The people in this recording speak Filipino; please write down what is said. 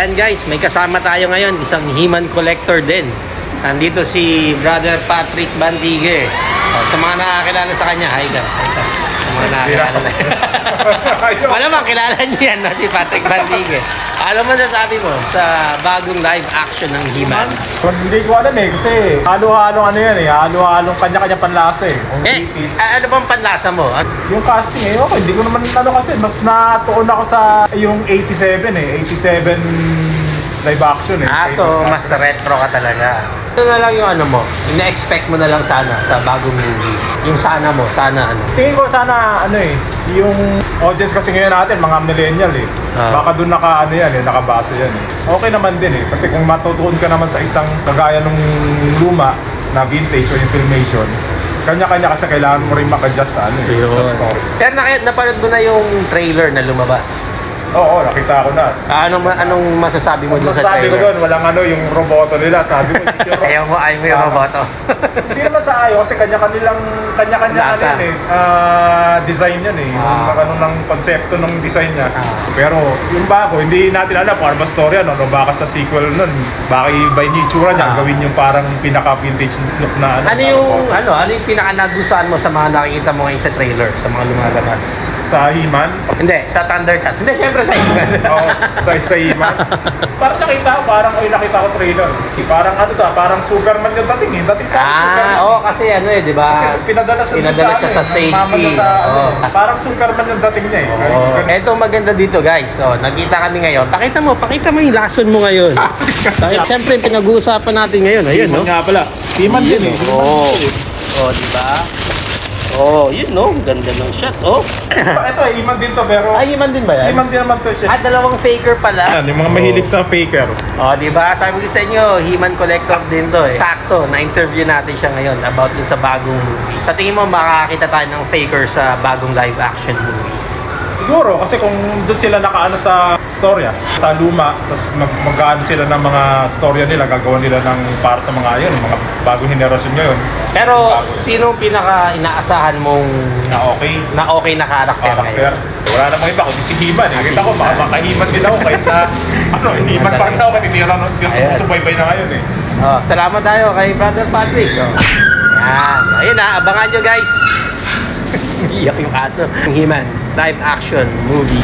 Ayan guys, may kasama tayo ngayon, isang He-Man collector din. Nandito si Brother Patrick Bandigue. Sa mga nakakilala sa kanya, hi ka. Sa mga nakakilala na. Malamang kilala niyo yan, no? Si Patrick Bandigue. Ano man sasabi mo sa bagong live action ng He-Man? Hindi ko alam kasi halo-halong ano yan halo-halong kanya-kanya panlasa Kung Ano bang panlasa mo? Yung casting okay, hindi ko naman kasi mas natuon ako sa yung 87 87 live action So mas retro ka talaga. Ito na lang yung ano mo, ina-expect mo na lang sana sa bagong movie. Yung sana mo, sana ano. Tingin ko sana yung audience kasi ngayon natin, mga millennial Baka doon nakabase yan Okay naman din kasi kung matutuon ka naman sa isang kagaya ng luma na vintage o yung filmation, kanya-kanya kasi kailangan mo rin maka-adjust sa sa story. Pero napanood mo na yung trailer na lumabas? Oo, nakita ko na. Anong masasabi mo dun sa Sabi ko trailer? doon, walang yung roboto nila. Sabi ko, Ayaw mo yung roboto. Hindi naman sa ayaw kasi kanya-kanya Lasa. design yan ng konsepto ng design niya. Pero yung bago, hindi natin alam kung ano ba story baka sa sequel nun, baka iba yung itsura niya, gawin yung parang pinaka-vintage look na Ano yung pinaka-nagustuhan mo sa mga nakikita mo ngayon sa trailer, sa mga lumalabas? Sa He-Man? Hindi, sa Thundercats. Hindi, syempre sa He-Man. Oo, sa He-Man. Parang nakita ko trailer. Parang Superman yung dating sa Superman. Kasi di ba? Kasi pinadala siya sa safety. Parang Superman yung dating niya Ito maganda dito guys. Nagkita kami ngayon. Pakita mo yung lason mo ngayon. Siyempre pinag-uusapan natin ngayon. Ayun, no? nga pala. He-Man din di ba? Yun no, ganda ng shot. Ito He-Man din to pero He-Man din ba yan? He-Man din naman to siya. Dalawang faker pala. Yung mga mahilig sa faker. Di ba? Sabi ko sa inyo, He-Man collector din to Sakto, na-interview natin siya ngayon about dun sa bagong movie. Sa tingin mo, makakakita tayo ng faker sa bagong live action movie? Siguro, kasi kung doon sila nakaano sa storya, sa luma, tapos mag-ano sila ng mga storya nila, gagawa nila ng para sa mga mga bagong henerasyon ngayon. Pero sino pinaka-inaasahan mong na okay na karakter ngayon? Wala namang iba, kundi si He-Man Kita ko, maka-He-Man din ako kahit na He-Man pa rin ako, kahit hindi lang yung sumusubaybay na ngayon Salamat tayo kay Brother Patrick. Ayun abangan nyo guys. Iyak yung aso. He-Man live action movie.